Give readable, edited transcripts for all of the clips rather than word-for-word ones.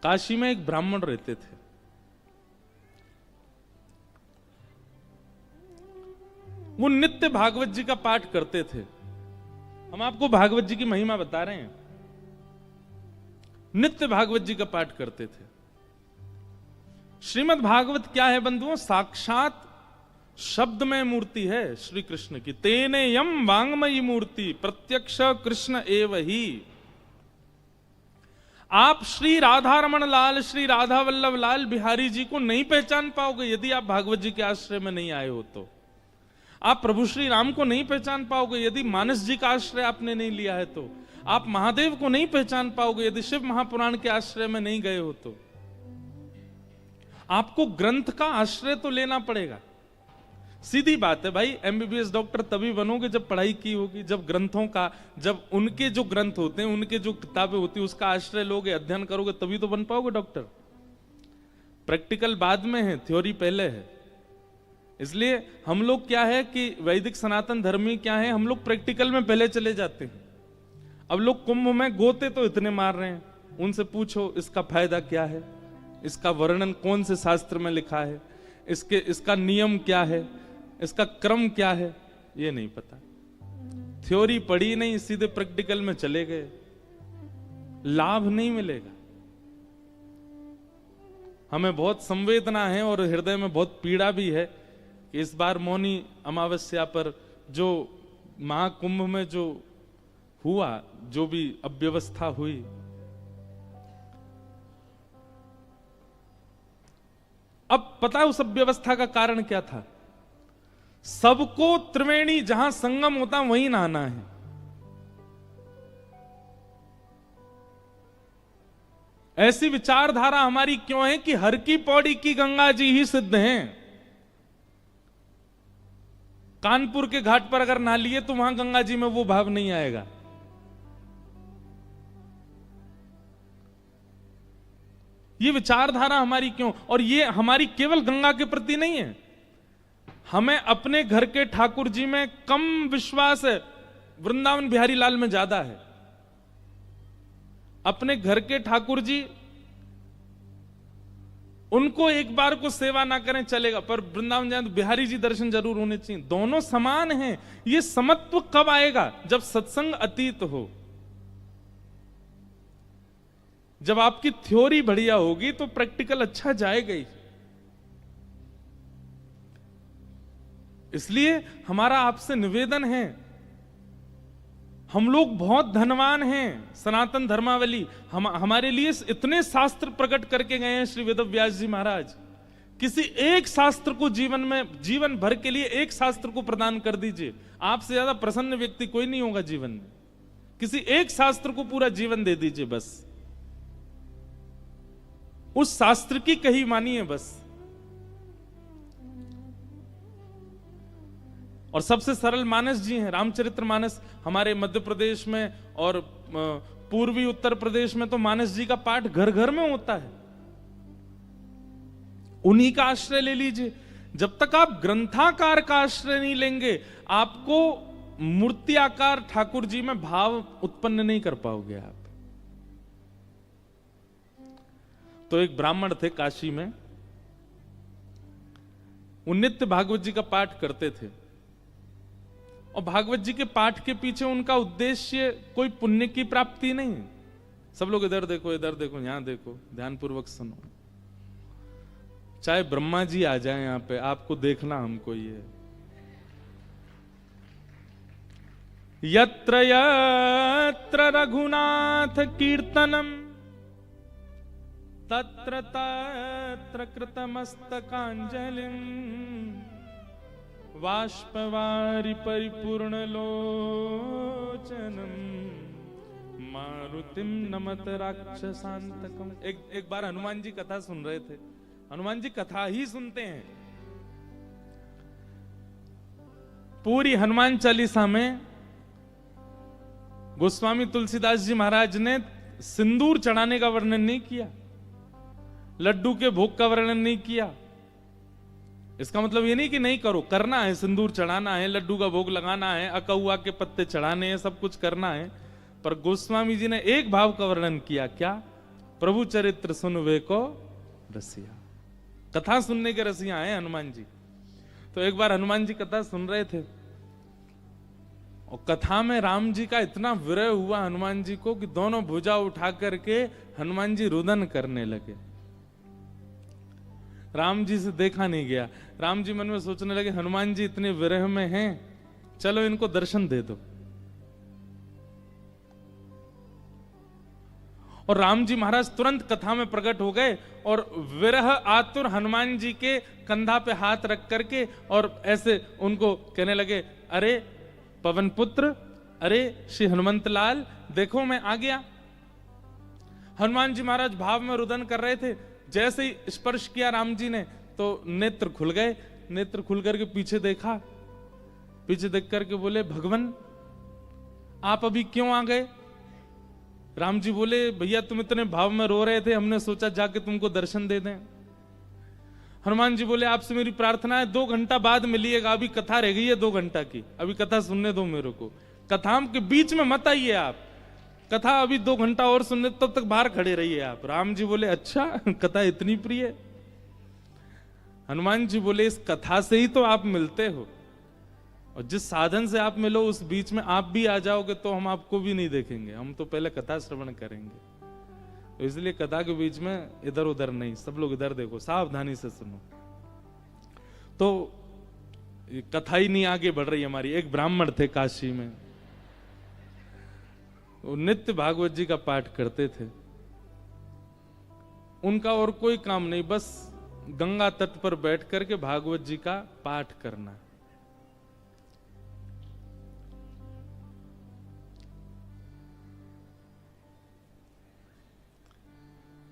काशी में एक ब्राह्मण रहते थे। वो नित्य भागवत जी का पाठ करते थे। हम आपको भागवत जी की महिमा बता रहे हैं। नित्य भागवत जी का पाठ करते थे। श्रीमद् भागवत क्या है बंधुओं? साक्षात शब्दमय मूर्ति है श्री कृष्ण की। तेने यम वांगमयी मूर्ति प्रत्यक्ष कृष्ण एव ही। आप श्री राधा रमण लाल, श्री राधा वल्लभ लाल बिहारी जी को नहीं पहचान पाओगे यदि आप भागवत जी के आश्रय में नहीं आए हो तो। आप प्रभु श्री राम को नहीं पहचान पाओगे यदि मानस जी का आश्रय आपने नहीं लिया है तो। आप महादेव को नहीं पहचान पाओगे यदि शिव महापुराण के आश्रय में नहीं गए हो तो। आपको ग्रंथ का आश्रय तो लेना पड़ेगा। सीधी बात है भाई, एमबीबीएस डॉक्टर तभी बनोगे जब पढ़ाई की होगी, जब ग्रंथों का, जब उनके जो ग्रंथ होते हैं, उनके जो किताबें होती है उसका आश्रय लोगे, अध्ययन करोगे, तभी तो बन पाओगे डॉक्टर। प्रैक्टिकल बाद में है, थ्योरी पहले है। इसलिए हम लोग क्या है कि वैदिक सनातन धर्मी क्या है, हम लोग प्रैक्टिकल में पहले चले जाते हैं। अब लोग कुंभ में गोते तो इतने मार रहे हैं, उनसे पूछो इसका फायदा क्या है, इसका वर्णन कौन से शास्त्र में लिखा है, इसका नियम क्या है, इसका क्रम क्या है, ये नहीं पता। थ्योरी पढ़ी नहीं, सीधे प्रैक्टिकल में चले गए, लाभ नहीं मिलेगा। हमें बहुत संवेदना है और हृदय में बहुत पीड़ा भी है कि इस बार मौनी अमावस्या पर जो महाकुंभ में जो हुआ, जो भी अव्यवस्था हुई, अब पता है उस अव्यवस्था का कारण क्या था? सबको त्रिवेणी जहां संगम होता वहीं नहाना है। ऐसी विचारधारा हमारी क्यों है कि हर की पौड़ी की गंगा जी ही सिद्ध हैं। कानपुर के घाट पर अगर नहा लिए तो वहां गंगा जी में वो भाव नहीं आएगा। ये विचारधारा हमारी क्यों? और ये हमारी केवल गंगा के प्रति नहीं है, हमें अपने घर के ठाकुर जी में कम विश्वास है, वृंदावन बिहारी लाल में ज्यादा है। अपने घर के ठाकुर जी, उनको एक बार को सेवा ना करें चलेगा, पर वृंदावन जाए तो बिहारी जी दर्शन जरूर होने चाहिए। दोनों समान हैं। ये समत्व कब आएगा? जब सत्संग अतीत हो, जब आपकी थ्योरी बढ़िया होगी तो प्रैक्टिकल अच्छा जाएगा ही। इसलिए हमारा आपसे निवेदन है, हम लोग बहुत धनवान हैं, सनातन धर्मावली हमारे लिए इतने शास्त्र प्रकट करके गए हैं श्री वेदव्यास जी महाराज। किसी एक शास्त्र को जीवन में, जीवन भर के लिए एक शास्त्र को प्रदान कर दीजिए, आपसे ज्यादा प्रसन्न व्यक्ति कोई नहीं होगा जीवन में। किसी एक शास्त्र को पूरा जीवन दे दीजिए, बस उस शास्त्र की कही मानिए बस। और सबसे सरल मानस जी हैं, रामचरित्र मानस। हमारे मध्य प्रदेश में और पूर्वी उत्तर प्रदेश में तो मानस जी का पाठ घर घर में होता है। उन्हीं का आश्रय ले लीजिए। जब तक आप ग्रंथाकार का आश्रय नहीं लेंगे, आपको मूर्ति आकार ठाकुर जी में भाव उत्पन्न नहीं कर पाओगे आप। तो एक ब्राह्मण थे काशी में, वो नित्य भागवत जी का पाठ करते थे। और भागवत जी के पाठ के पीछे उनका उद्देश्य कोई पुण्य की प्राप्ति नहीं। सब लोग इधर देखो, इधर देखो, यहां देखो, ध्यानपूर्वक सुनो। चाहे ब्रह्मा जी आ जाए यहां पे, आपको देखना हमको ये। यत्र यत्र रघुनाथ कीर्तनम तत्र तत्र कृतमस्तकांजलिं बाष्पवारि परिपूर्ण लोचनम मारुतिम नमत राक्षसांतकम। एक बार हनुमान जी कथा सुन रहे थे। हनुमान जी कथा ही सुनते हैं। पूरी हनुमान चालीसा में गोस्वामी तुलसीदास जी महाराज ने सिंदूर चढ़ाने का वर्णन नहीं किया, लड्डू के भोग का वर्णन नहीं किया। इसका मतलब ये नहीं कि नहीं करो, करना है, सिंदूर चढ़ाना है, लड्डू का भोग लगाना है, अकहुआ के पत्ते चढ़ाने हैं, सब कुछ करना है। पर गोस्वामी जी ने एक भाव का वर्णन किया, क्या? प्रभु चरित्र सुनवे को रसिया। कथा सुनने के रसिया हैं हनुमान जी। तो एक बार हनुमान जी कथा सुन रहे थे और कथा में राम जी का इतना विरह हुआ हनुमान जी को कि दोनों भुजा उठा करके हनुमान जी रुदन करने लगे। राम जी से देखा नहीं गया। राम जी मन में सोचने लगे हनुमान जी इतने विरह में हैं, चलो इनको दर्शन दे दो। और राम जी महाराज तुरंत कथा में प्रकट हो गए और विरह आतुर हनुमान जी के कंधा पे हाथ रख करके और ऐसे उनको कहने लगे, अरे पवन पुत्र, अरे श्री हनुमंत लाल, देखो मैं आ गया। हनुमान जी महाराज भाव में रुदन कर रहे थे। जैसे ही स्पर्श किया राम जी ने तो नेत्र खुल गए। नेत्र खुल करके पीछे देखा, पीछे देख करके बोले, भगवान आप अभी क्यों आ गए? राम जी बोले, भैया तुम इतने भाव में रो रहे थे, हमने सोचा जाके तुमको दर्शन दे दें। हनुमान जी बोले, आपसे मेरी प्रार्थना है 2 घंटा बाद मिलिएगा, अभी कथा रह गई है 2 घंटा की, अभी कथा सुनने दो मेरे को, कथा के बीच में मत आइए आप, कथा अभी 2 घंटा और सुनने, तब तक बाहर खड़े रहिए आप। राम जी बोले, अच्छा कथा इतनी प्रिय? हनुमान जी बोले, इस कथा से ही तो आप मिलते हो, और जिस साधन से आप मिलो उस बीच में आप भी आ जाओगे तो हम आपको भी नहीं देखेंगे, हम तो पहले कथा श्रवण करेंगे। तो इसलिए कथा के बीच में इधर उधर नहीं, सब लोग इधर देखो, सावधानी से सुनो। तो कथा ही नहीं आगे बढ़ रही हमारी। एक ब्राह्मण थे काशी में, वो नित्य भागवत जी का पाठ करते थे। उनका और कोई काम नहीं, बस गंगा तट पर बैठ करके भागवत जी का पाठ करना।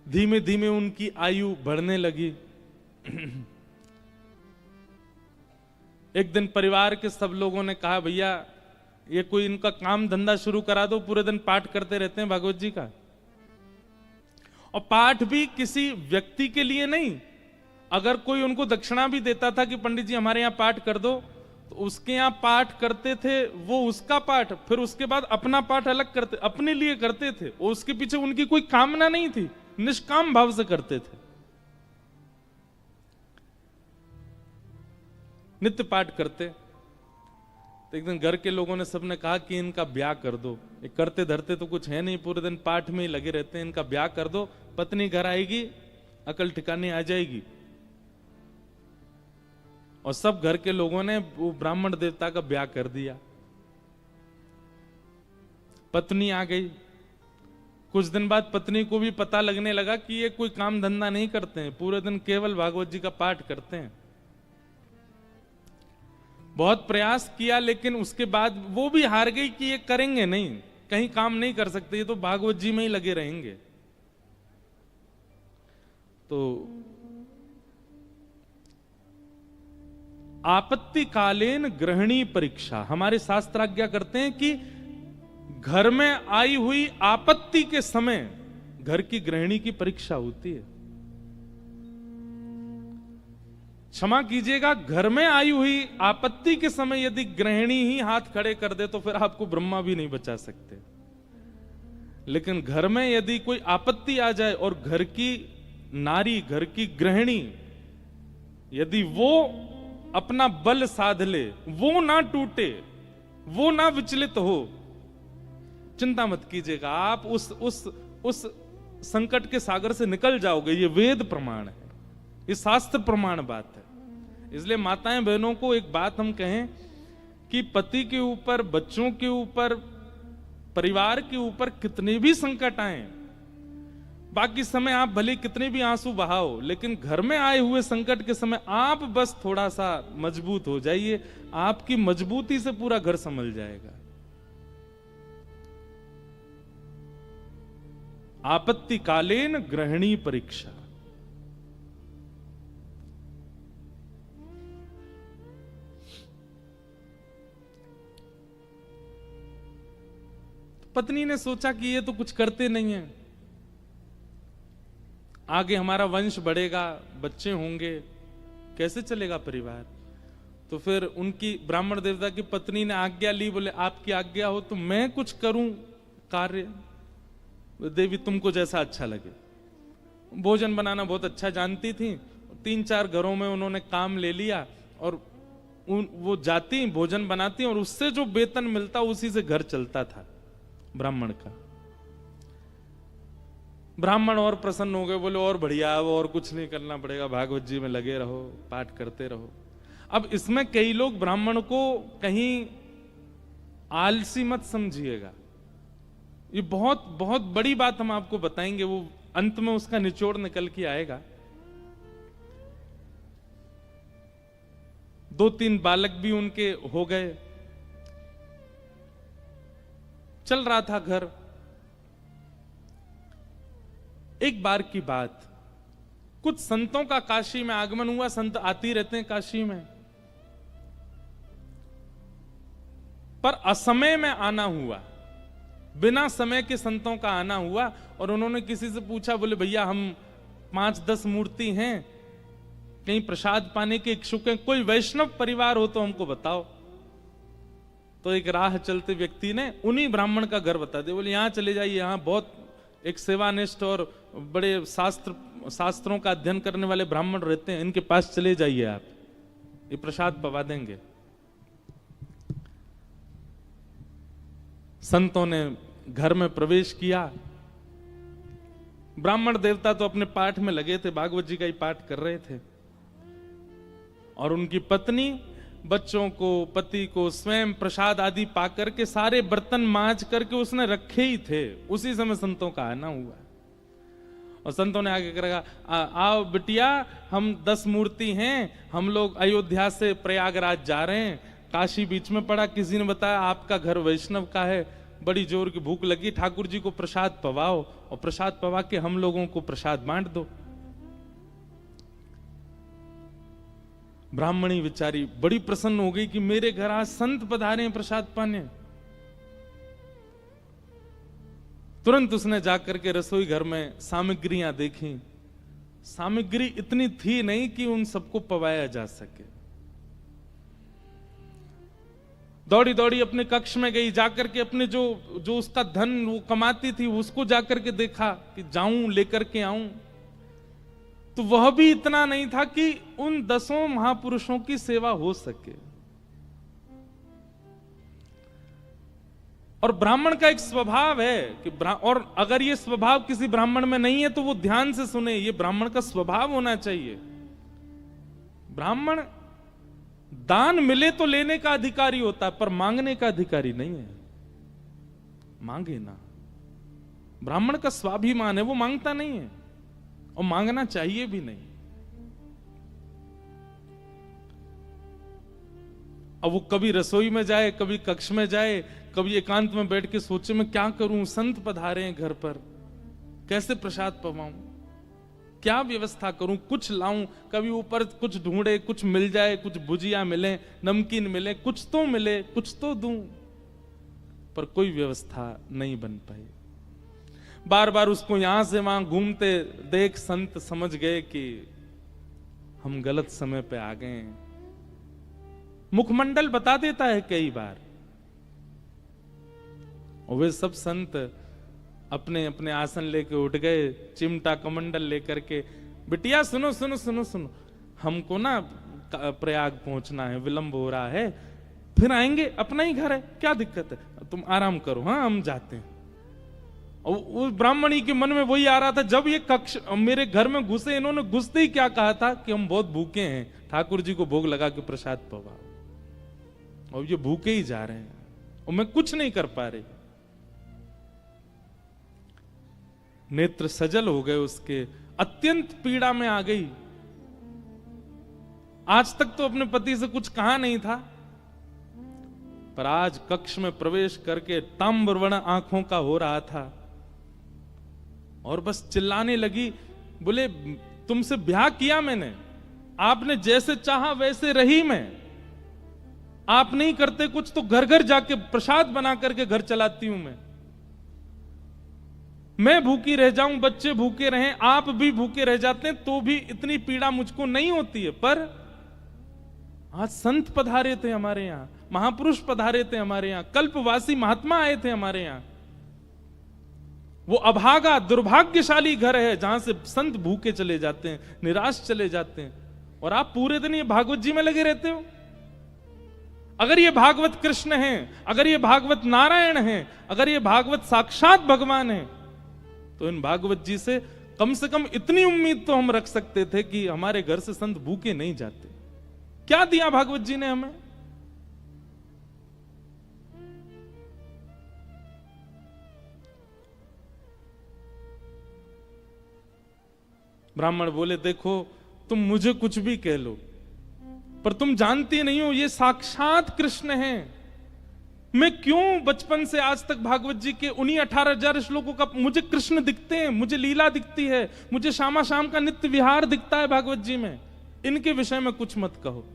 धीमे धीमे उनकी आयु बढ़ने लगी। एक दिन परिवार के सब लोगों ने कहा, भैया ये कोई इनका काम धंधा शुरू करा दो, पूरे दिन पाठ करते रहते हैं भागवत जी का। और पाठ भी किसी व्यक्ति के लिए नहीं, अगर कोई उनको दक्षिणा भी देता था कि पंडित जी हमारे यहाँ पाठ कर दो, तो उसके यहाँ पाठ करते थे, वो उसका पाठ, फिर उसके बाद अपना पाठ अलग करते, अपने लिए करते थे। और उसके पीछे उनकी कोई कामना नहीं थी, निष्काम भाव से करते थे, नित्य पाठ करते। तो एक दिन घर के लोगों ने सबने कहा कि इनका ब्याह कर दो, ये करते धरते तो कुछ है नहीं, पूरे दिन पाठ में ही लगे रहते हैं, इनका ब्याह कर दो, पत्नी घर आएगी, अकल ठिकाने आ जाएगी। और सब घर के लोगों ने वो ब्राह्मण देवता का ब्याह कर दिया। पत्नी आ गई। कुछ दिन बाद पत्नी को भी पता लगने लगा कि ये कोई काम धंधा नहीं करते हैं, पूरे दिन केवल भागवत जी का पाठ करते हैं। बहुत प्रयास किया, लेकिन उसके बाद वो भी हार गई कि ये करेंगे नहीं, कहीं काम नहीं कर सकते, ये तो भागवत जी में ही लगे रहेंगे। तो आपत्तिकालीन ग्रहणी परीक्षा, हमारे शास्त्र आज्ञा करते हैं कि घर में आई हुई आपत्ति के समय घर की गृहिणी की परीक्षा होती है। क्षमा कीजिएगा, घर में आई हुई आपत्ति के समय यदि गृहिणी ही हाथ खड़े कर दे तो फिर आपको ब्रह्मा भी नहीं बचा सकते। लेकिन घर में यदि कोई आपत्ति आ जाए और घर की नारी, घर की गृहिणी, यदि वो अपना बल साध ले, वो ना टूटे, वो ना विचलित हो, चिंता मत कीजिएगा, आप उस संकट के सागर से निकल जाओगे। ये वेद प्रमाण है, ये शास्त्र प्रमाण बात है। इसलिए माताएं बहनों को एक बात हम कहें कि पति के ऊपर, बच्चों के ऊपर, परिवार के ऊपर कितने भी संकट आए, बाकी समय आप भले कितने भी आंसू बहाओ, लेकिन घर में आए हुए संकट के समय आप बस थोड़ा सा मजबूत हो जाइए, आपकी मजबूती से पूरा घर संभल जाएगा। आपत्तिकालीन ग्रहणी परीक्षा। पत्नी ने सोचा कि ये तो कुछ करते नहीं है, आगे हमारा वंश बढ़ेगा, बच्चे होंगे, कैसे चलेगा परिवार। तो फिर उनकी ब्राह्मण देवता की पत्नी ने आज्ञा ली, बोले आपकी आज्ञा हो तो मैं कुछ करूं कार्य, देवी तुमको जैसा अच्छा लगे। भोजन बनाना बहुत अच्छा जानती थी। 3-4 घरों में उन्होंने काम ले लिया और वो जाती भोजन बनाती और उससे जो वेतन मिलता उसी से घर चलता था ब्राह्मण का। ब्राह्मण और प्रसन्न हो गए, बोले और बढ़िया, अब और कुछ नहीं करना पड़ेगा, भागवत जी में लगे रहो, पाठ करते रहो। अब इसमें कई लोग ब्राह्मण को कहीं आलसी मत समझिएगा, ये बहुत बहुत बड़ी बात हम आपको बताएंगे, वो अंत में उसका निचोड़ निकल के आएगा। 2-3 बालक भी उनके हो गए, चल रहा था घर। एक बार की बात, कुछ संतों का काशी में आगमन हुआ। संत आते रहते हैं काशी में, पर असमय में आना हुआ, बिना समय के संतों का आना हुआ। और उन्होंने किसी से पूछा, बोले भैया हम 5-10 मूर्ति हैं, कहीं प्रसाद पाने के इच्छुक हैं, कोई वैष्णव परिवार हो तो हमको बताओ। तो एक राह चलते व्यक्ति ने उन्हीं ब्राह्मण का घर बता दिया, बोले यहां चले जाइए, यहां बहुत एक सेवानिष्ठ और बड़े शास्त्रों का अध्ययन करने वाले ब्राह्मण रहते हैं, इनके पास चले जाइए, आप ये प्रसाद पवा देंगे। संतों ने घर में प्रवेश किया। ब्राह्मण देवता तो अपने पाठ में लगे थे, भागवत जी का ही पाठ कर रहे थे, और उनकी पत्नी बच्चों को, पति को स्वयं प्रसाद आदि पाकर के सारे बर्तन मांज करके उसने रखे ही थे। उसी समय संतों का आना हुआ और संतों ने आगे कहा, आओ बिटिया, हम 10 मूर्ति हैं, हम लोग अयोध्या से प्रयागराज जा रहे हैं, काशी बीच में पड़ा, किसी ने बताया आपका घर वैष्णव का है, बड़ी जोर की भूख लगी, ठाकुर जी को प्रसाद पवाओ और प्रसाद पवा के हम लोगों को प्रसाद बांट दो। ब्राह्मणी बेचारी बड़ी प्रसन्न हो गई कि मेरे घर आज संत पधारे हैं प्रसाद पाने। तुरंत उसने जाकर के रसोई घर में सामग्रियां देखी, सामग्री इतनी थी नहीं कि उन सबको पवाया जा सके। दौड़ी दौड़ी अपने कक्ष में गई, जाकर के अपने जो उसका धन वो कमाती थी उसको जाकर के देखा कि जाऊं लेकर के आऊं, तो वह भी इतना नहीं था कि उन 10 महापुरुषों की सेवा हो सके। और ब्राह्मण का एक स्वभाव है कि और अगर ये स्वभाव किसी ब्राह्मण में नहीं है तो वो ध्यान से सुने, ये ब्राह्मण का स्वभाव होना चाहिए। ब्राह्मण दान मिले तो लेने का अधिकारी होता है, पर मांगने का अधिकारी नहीं है। मांगे ना, ब्राह्मण का स्वाभिमान है, वो मांगता नहीं है और मांगना चाहिए भी नहीं। अब वो कभी रसोई में जाए, कभी कक्ष में जाए, कभी एकांत में बैठ के सोचे मैं क्या करूं, संत पधारे हैं घर पर, कैसे प्रसाद पवाऊं, क्या व्यवस्था करूं, कुछ लाऊं, कभी ऊपर कुछ ढूंढे, कुछ मिल जाए, कुछ भुजिया मिले, नमकीन मिले, कुछ तो मिले, कुछ तो दूं, पर कोई व्यवस्था नहीं बन पाई। बार बार उसको यहां से वहां घूमते देख संत समझ गए कि हम गलत समय पे आ गए हैं। मुखमंडल बता देता है कई बार, और वे सब संत अपने अपने आसन लेके उठ गए, चिमटा कमंडल लेकर के, बिटिया सुनो सुनो सुनो सुनो, हमको ना प्रयाग पहुंचना है, विलंब हो रहा है, फिर आएंगे, अपना ही घर है, क्या दिक्कत है, तुम आराम करो, हाँ हम जाते हैं। और उस ब्राह्मणी के मन में वही आ रहा था, जब ये कक्ष मेरे घर में घुसे, इन्होंने घुसते ही क्या कहा था कि हम बहुत भूखे हैं, ठाकुर जी को भोग लगा के प्रसाद पवाओ, और ये भूखे ही जा रहे हैं और मैं कुछ नहीं कर पा रही। नेत्र सजल हो गए उसके, अत्यंत पीड़ा में आ गई। आज तक तो अपने पति से कुछ कहा नहीं था, पर आज कक्ष में प्रवेश करके ताम्रवर्ण आंखों का हो रहा था और बस चिल्लाने लगी, बोले तुमसे ब्याह किया मैंने, आपने जैसे चाहा वैसे रही मैं, आप नहीं करते कुछ तो घर घर जाके प्रसाद बना करके घर चलाती हूं मैं भूखी रह जाऊं, बच्चे भूखे रहें, आप भी भूखे रह जाते हैं, तो भी इतनी पीड़ा मुझको नहीं होती है। पर आज संत पधारे थे हमारे यहां, महापुरुष पधारे थे हमारे यहां, कल्पवासी महात्मा आए थे हमारे यहां, वो अभागा दुर्भाग्यशाली घर है जहां से संत भूखे चले जाते हैं, निराश चले जाते हैं, और आप पूरे दिन ये भागवत जी में लगे रहते हो। अगर ये भागवत कृष्ण है, अगर ये भागवत नारायण है, अगर ये भागवत साक्षात भगवान है, तो इन भागवत जी से कम इतनी उम्मीद तो हम रख सकते थे कि हमारे घर से संत भूखे नहीं जाते। क्या दिया भागवत जी ने हमें? ब्राह्मण बोले, देखो तुम मुझे कुछ भी कह लो, पर तुम जानती नहीं हो ये साक्षात कृष्ण है। मैं क्यों बचपन से आज तक भागवत जी के उन्हीं 18,000 श्लोकों का मुझे कृष्ण दिखते हैं, मुझे लीला दिखती है, मुझे शामा शाम का नित्य विहार दिखता है भागवत जी में, इनके विषय में कुछ मत कहो।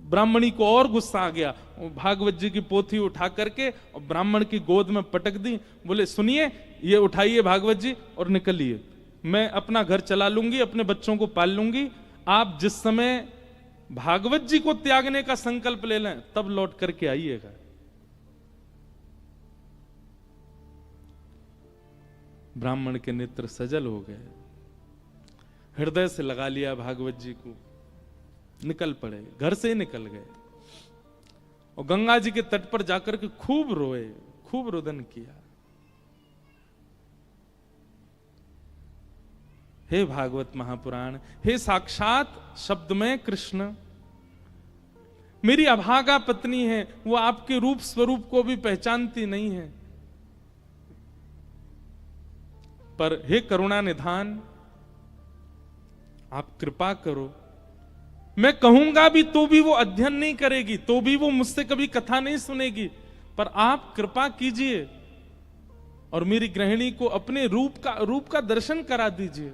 ब्राह्मणी को और गुस्सा आ गया, भागवत जी की पोथी उठा करके और ब्राह्मण की गोद में पटक दी। बोले, सुनिए, ये उठाइए भागवत जी और निकलिए, मैं अपना घर चला लूंगी, अपने बच्चों को पाल लूंगी। आप जिस समय भागवत जी को त्यागने का संकल्प ले लें तब लौट करके आइएगा। ब्राह्मण के नेत्र सजल हो गए, हृदय से लगा लिया भागवत जी को, निकल पड़े, घर से ही निकल गए और गंगा जी के तट पर जाकर के खूब रोए, खूब रुदन किया। हे भागवत महापुराण, हे साक्षात शब्द में कृष्ण, मेरी अभागा पत्नी है, वो आपके रूप स्वरूप को भी पहचानती नहीं है, पर हे करुणा निधान, आप कृपा करो। मैं कहूंगा भी तो भी वो अध्ययन नहीं करेगी, तो भी वो मुझसे कभी कथा नहीं सुनेगी, पर आप कृपा कीजिए और मेरी गृहिणी को अपने रूप का दर्शन करा दीजिए।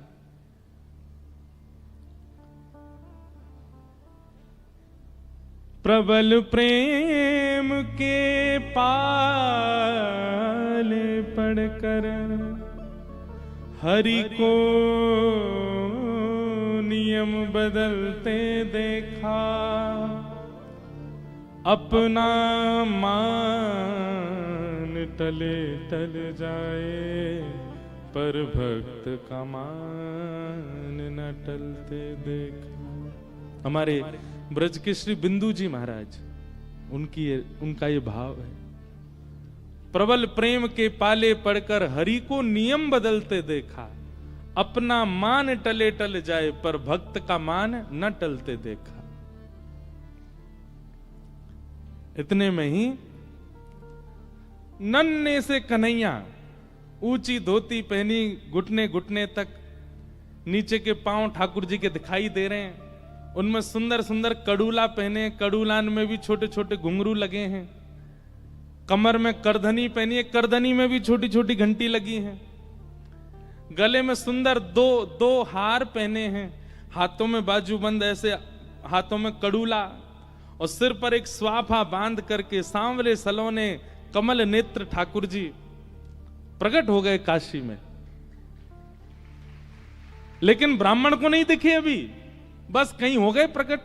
प्रबल प्रेम के पाले पढ़कर हरि को नियम बदलते देखा, अपना मान टले टल जाए, पर भक्त का मान न टलते देखा। हमारे ब्रज के श्री बिंदु जी महाराज, उनका ये भाव है, प्रबल प्रेम के पाले पढ़कर हरि को नियम बदलते देखा, अपना मान टले टल जाए, पर भक्त का मान न टलते देखा। इतने में ही नन्हे से कन्हैया, ऊंची धोती पहनी, घुटने घुटने तक, नीचे के पांव ठाकुर जी के दिखाई दे रहे हैं, उनमें सुंदर सुंदर कड़ूला पहने, कड़ूलान में भी छोटे छोटे घुंघरू लगे हैं, कमर में करधनी पहनी है, करधनी में भी छोटी छोटी घंटी लगी है, गले में सुंदर दो हार पहने हैं, हाथों में बाजूबंद, ऐसे हाथों में कड़ूला, और सिर पर एक स्वाफा बांध करके सांवले सलोने कमल नेत्र ठाकुर जी प्रकट हो गए काशी में। लेकिन ब्राह्मण को नहीं दिखे अभी, बस कहीं हो गए प्रकट,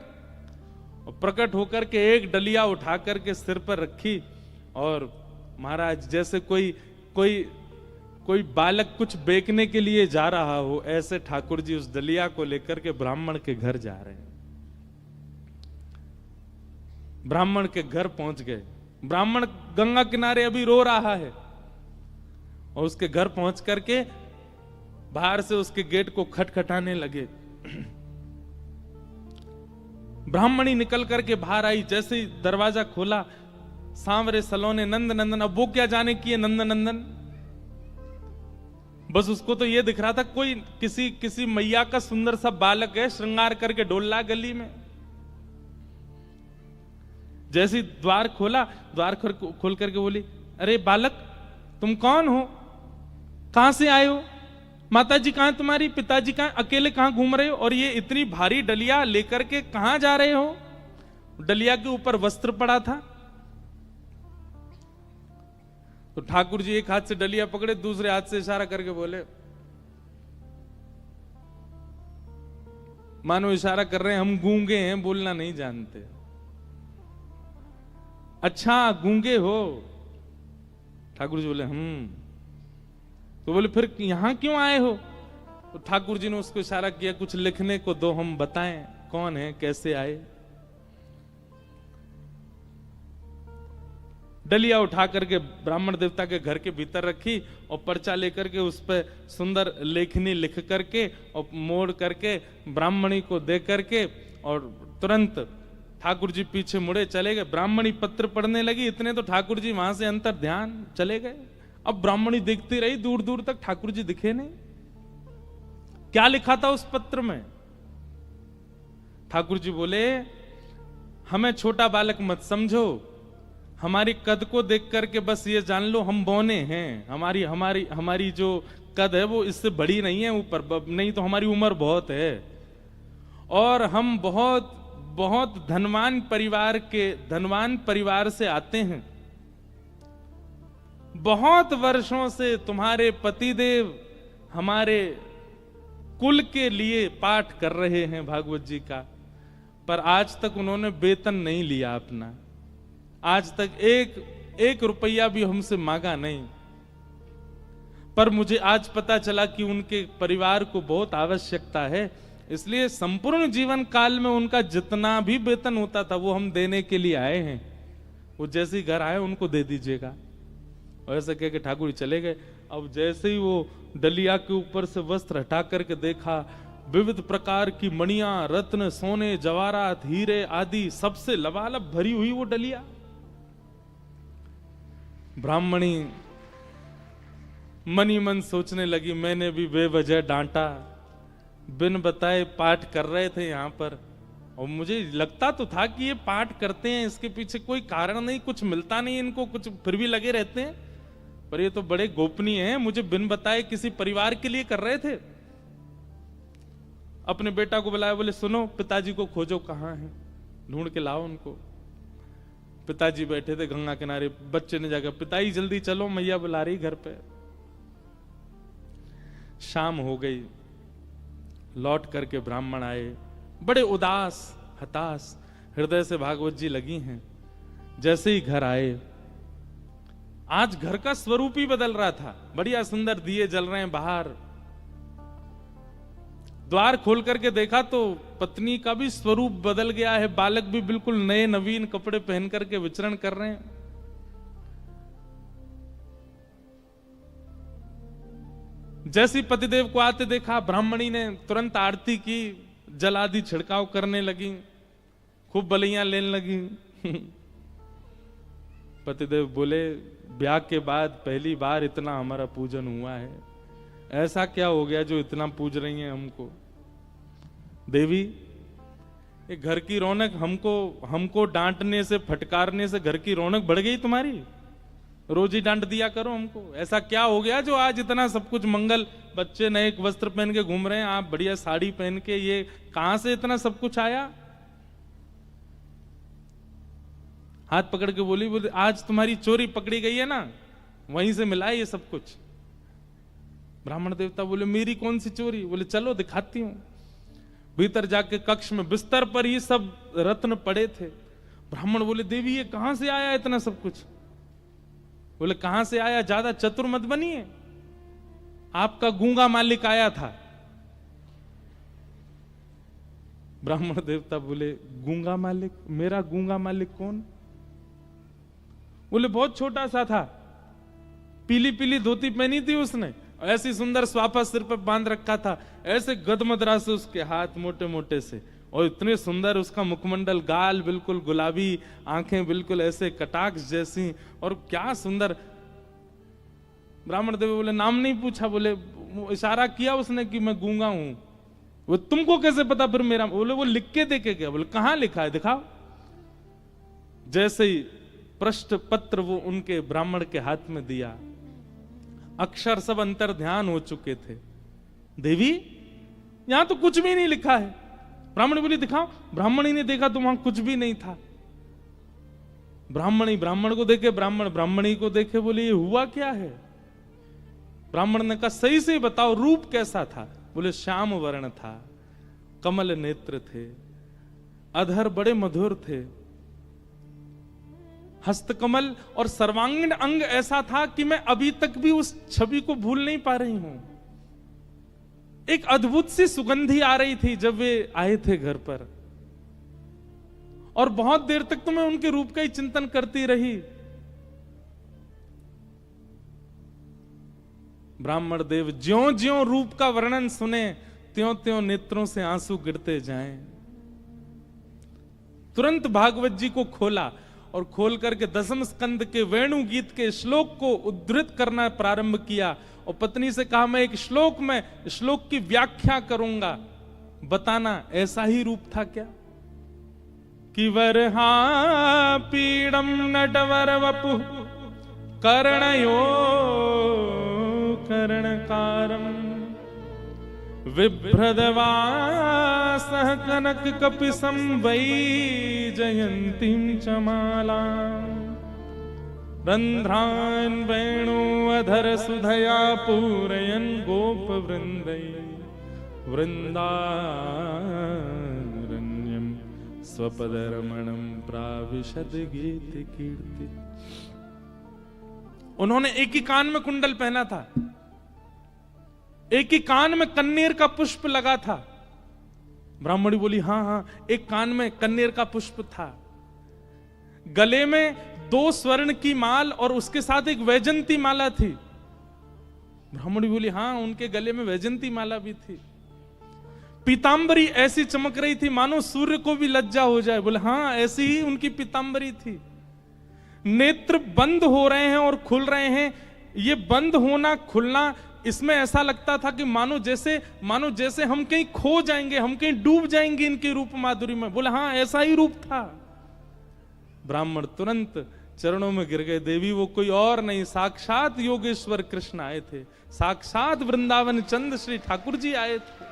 और प्रकट होकर के एक डलिया उठा करके सिर पर रखी, और महाराज जैसे कोई बालक कुछ बेचने के लिए जा रहा हो, ऐसे ठाकुर जी उस डलिया को लेकर के ब्राह्मण के घर जा रहे हैं। ब्राह्मण के घर पहुंच गए, ब्राह्मण गंगा किनारे अभी रो रहा है, और उसके घर पहुंच करके बाहर से उसके गेट को खटखटाने लगे। ब्राह्मणी निकल करके बाहर आई, जैसे ही दरवाजा खोला, सांवरे सलोने नंद नंदन, अब वो क्या जाने की है नंद नंदन, बस उसको तो ये दिख रहा था कोई किसी मैया का सुंदर सा बालक है, श्रृंगार करके डोल रहा गली में। जैसे द्वार खोला, द्वार खोल करके बोली, अरे बालक तुम कौन हो, कहां से आए हो, माता जी कहां तुम्हारी, पिताजी कहां, अकेले कहां घूम रहे हो, और ये इतनी भारी डलिया लेकर के कहां जा रहे हो। डलिया के ऊपर वस्त्र पड़ा था, तो ठाकुर जी एक हाथ से डलिया पकड़े, दूसरे हाथ से इशारा करके बोले, मानो इशारा कर रहे हैं हम गूंगे हैं, बोलना नहीं जानते। अच्छा गूंगे हो, ठाकुर जी बोले तो बोले फिर यहां क्यों आए हो? तो ठाकुर जी ने उसको इशारा किया, कुछ लिखने को दो, हम बताएं कौन है, कैसे आए। डलिया उठा करके ब्राह्मण देवता के घर के भीतर रखी और पर्चा लेकर के उस पर सुंदर लेखनी लिख करके और मोड़ करके ब्राह्मणी को दे करके और तुरंत ठाकुर जी पीछे मुड़े चले गए। ब्राह्मणी पत्र पढ़ने लगी, इतने तो ठाकुर जी वहां से अंतर ध्यान चले गए। अब ब्राह्मणी देखती रही, दूर दूर तक ठाकुर जी दिखे नहीं। क्या लिखा था उस पत्र में? ठाकुर जी बोले, हमें छोटा बालक मत समझो, हमारी कद को देख करके बस ये जान लो हम बौने हैं। हमारी हमारी हमारी जो कद है वो इससे बड़ी नहीं है ऊपर, नहीं तो हमारी उम्र बहुत है और हम बहुत बहुत धनवान परिवार से आते हैं। बहुत वर्षों से तुम्हारे पतिदेव हमारे कुल के लिए पाठ कर रहे हैं भागवत जी का, पर आज तक उन्होंने वेतन नहीं लिया अपना, आज तक एक रुपया भी हमसे मांगा नहीं। पर मुझे आज पता चला कि उनके परिवार को बहुत आवश्यकता है, इसलिए संपूर्ण जीवन काल में उनका जितना भी वेतन होता था वो हम देने के लिए आए हैं। वो जैसे ही घर आए उनको दे दीजिएगा। और ऐसा कह के ठाकुर चले गए। अब जैसे ही वो डलिया के ऊपर से वस्त्र हटा करके देखा, विविध प्रकार की मणियां, रत्न, सोने, जवाहरात, हीरे आदि सबसे लबालब भरी हुई वो डलिया। ब्राह्मणी मनी मन सोचने लगी, मैंने भी बेवजह डांटा, बिन बताए पाठ कर रहे थे यहाँ पर, और मुझे लगता तो था कि ये पाठ करते हैं, इसके पीछे कोई कारण नहीं, कुछ मिलता नहीं इनको, कुछ फिर भी लगे रहते हैं, पर ये तो बड़े गोपनीय हैं, मुझे बिन बताए किसी परिवार के लिए कर रहे थे। अपने बेटा को बुलाया, बोले सुनो पिताजी को खोजो, कहाँ हैं, ढूंढ के लाओ उनको। पिताजी बैठे थे गंगा किनारे, बच्चे ने जाकर पिताजी जल्दी चलो मैया बुला रही घर पे। शाम हो गई, लौट करके ब्राह्मण आए, बड़े उदास हताश हृदय से भागवत जी लगी हैं। जैसे ही घर आए, आज घर का स्वरूप ही बदल रहा था, बढ़िया सुंदर दिए जल रहे हैं बाहर। द्वार खोल करके देखा तो पत्नी का भी स्वरूप बदल गया है, बालक भी बिल्कुल नए नवीन कपड़े पहन करके विचरण कर रहे हैं। जैसी पतिदेव को आते देखा, ब्राह्मणी ने तुरंत आरती की, जल आदि छिड़काव करने लगी, खूब बलियां लेने लगी। पतिदेव बोले, ब्याह के बाद पहली बार इतना हमारा पूजन हुआ है, ऐसा क्या हो गया जो इतना पूज रही हैं हमको? देवी, ये घर की रौनक हमको डांटने से, फटकारने से घर की रौनक बढ़ गई तुम्हारी? रोज ही डांट दिया करो हमको। ऐसा क्या हो गया जो आज इतना सब कुछ मंगल, बच्चे नए वस्त्र पहन के घूम रहे हैं, आप बढ़िया साड़ी पहन के, ये कहां से इतना सब कुछ आया? हाथ पकड़ के बोली, आज तुम्हारी चोरी पकड़ी गई है ना, वहीं से मिला है ये सब कुछ। ब्राह्मण देवता बोले, मेरी कौन सी चोरी? बोले चलो दिखाती हूं। भीतर जाके कक्ष में बिस्तर पर ही सब रत्न पड़े थे। ब्राह्मण बोले, देवी ये कहां से आया इतना सब कुछ? बोले कहां से आया, ज्यादा चतुर मत बनिए, आपका गूंगा मालिक आया था। ब्राह्मण देवता बोले, गूंगा मालिक? मेरा गूंगा मालिक कौन? बोले बहुत छोटा सा था, पीली पीली धोती पहनी थी उसने, ऐसी सुंदर स्वाफा सिर पर बांध रखा था, ऐसे गदमदरा से उसके हाथ मोटे मोटे से, और इतने सुंदर उसका मुखमंडल, गाल बिल्कुल गुलाबी, आंखें बिल्कुल ऐसे कटाक्ष जैसी, और क्या सुंदर। ब्राह्मण देव बोले, नाम नहीं पूछा? बोले इशारा किया उसने कि मैं गूंगा हूं। वो तुमको कैसे पता फिर मेरा? बोले वो लिख के देके गया। बोले कहां लिखा है, दिखाओ। जैसे ही पृष्ठ पत्र वो उनके ब्राह्मण के हाथ में दिया, अक्षर सब अंतर ध्यान हो चुके थे। देवी यहां तो कुछ भी नहीं लिखा है। ब्राह्मण बोली दिखाओ। ब्राह्मणी ने देखा तो वहां कुछ भी नहीं था। ब्राह्मणी ब्राह्मण को देखे, ब्राह्मण ब्राह्मणी को देखे, बोले ये हुआ क्या है? ब्राह्मण ने कहा सही से बताओ, रूप कैसा था? बोले श्याम वर्ण था, कमल नेत्र थे, अधर बड़े मधुर थे, हस्तकमल और सर्वांगीण अंग ऐसा था कि मैं अभी तक भी उस छवि को भूल नहीं पा रही हूं। एक अद्भुत सी सुगंधी आ रही थी जब वे आए थे घर पर, और बहुत देर तक तो मैं उनके रूप का ही चिंतन करती रही। ब्राह्मण देव ज्यों ज्यों रूप का वर्णन सुने त्यों त्यों नेत्रों से आंसू गिरते जाएं। तुरंत भागवत जी को खोला और खोल करके दसम स्कंद के वेणु गीत के श्लोक को उद्धृत करना प्रारंभ किया, और पत्नी से कहा मैं एक श्लोक की व्याख्या करूंगा, बताना ऐसा ही रूप था क्या? कि वरहा पीड़म नटवर वपु कर्णयो कर्णकारम विभ्रदवासः कनक कपिसं वै जयन्तीं च माला रंध्रान् वेणु अधर सुधया पूरयन् गोप वृंदै वृंदारण्यं स्वपदरमणं प्राविशद गीत कीर्ति। उन्होंने एक ही कान में कुंडल पहना था, एक ही कान में कन्नेर का पुष्प लगा था। ब्राह्मणी बोली हाँ हाँ, एक कान में कन्नेर का पुष्प था, गले में 2 स्वर्ण की माल और उसके साथ एक वैजंती माला थी। ब्राह्मणी बोली हाँ, उनके गले में वैजंती माला भी थी। पीतांबरी ऐसी चमक रही थी मानो सूर्य को भी लज्जा हो जाए। बोले हाँ, ऐसी ही उनकी पीतांबरी थी। नेत्र बंद हो रहे हैं और खुल रहे हैं। ये बंद होना खुलना, इसमें ऐसा लगता था कि मानो जैसे हम कहीं खो जाएंगे, हम कहीं डूब जाएंगे इनके रूप माधुरी में। बोले हाँ, ऐसा ही रूप था। ब्राह्मण तुरंत चरणों में गिर गए। देवी वो कोई और नहीं, साक्षात योगेश्वर कृष्ण आए थे, साक्षात वृंदावन चंद श्री ठाकुर जी आए थे।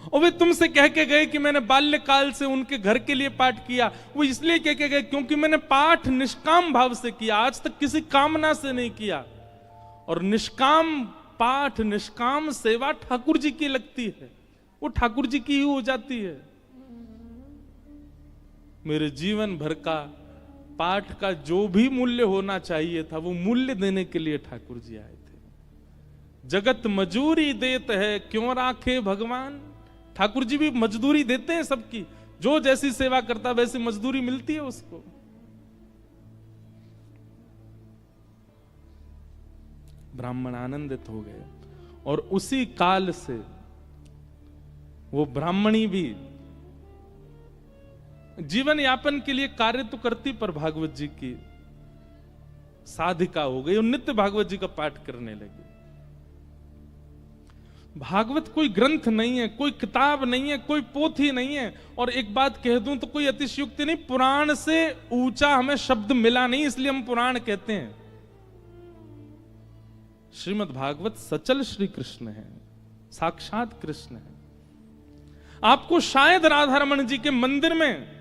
और वे तुमसे कह के गए कि मैंने बाल्यकाल से उनके घर के लिए पाठ किया। वो इसलिए कह के गए क्योंकि मैंने पाठ निष्काम भाव से किया, आज तक किसी कामना से नहीं किया। और निष्काम पाठ, निष्काम सेवा ठाकुर जी की लगती है, वो ठाकुर जी की ही हो जाती है। मेरे जीवन भर का पाठ का जो भी मूल्य होना चाहिए था, वो मूल्य देने के लिए ठाकुर जी आए थे। जगत मजूरी देत है क्यों राखे भगवान। ठाकुर जी भी मजदूरी देते हैं सबकी, जो जैसी सेवा करता वैसी मजदूरी मिलती है उसको। ब्राह्मण आनंदित हो गए, और उसी काल से वो ब्राह्मणी भी जीवन यापन के लिए कार्य तो करती, पर भागवत जी की साधिका हो गई और नित्य भागवत जी का पाठ करने लगी। भागवत कोई ग्रंथ नहीं है, कोई किताब नहीं है, कोई पोथी नहीं है। और एक बात कह दूं तो कोई अतिशयोक्ति नहीं, पुराण से ऊंचा हमें शब्द मिला नहीं, इसलिए हम पुराण कहते हैं। श्रीमद् भागवत सचल श्री कृष्ण है, साक्षात कृष्ण है। आपको शायद राधा रमण जी के मंदिर में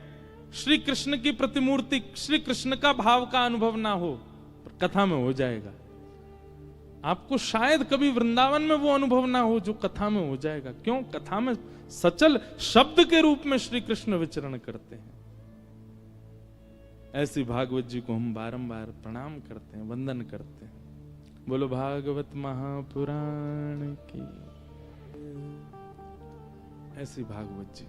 श्री कृष्ण की प्रतिमूर्ति, श्री कृष्ण का भाव का अनुभव ना हो, पर कथा में हो जाएगा। आपको शायद कभी वृंदावन में वो अनुभव ना हो जो कथा में हो जाएगा। क्यों? कथा में सचल शब्द के रूप में श्री कृष्ण विचरण करते हैं। ऐसी भागवत जी को हम बारंबार प्रणाम करते हैं, वंदन करते हैं। बोलो भागवत महापुराण की। ऐसी भागवत जी।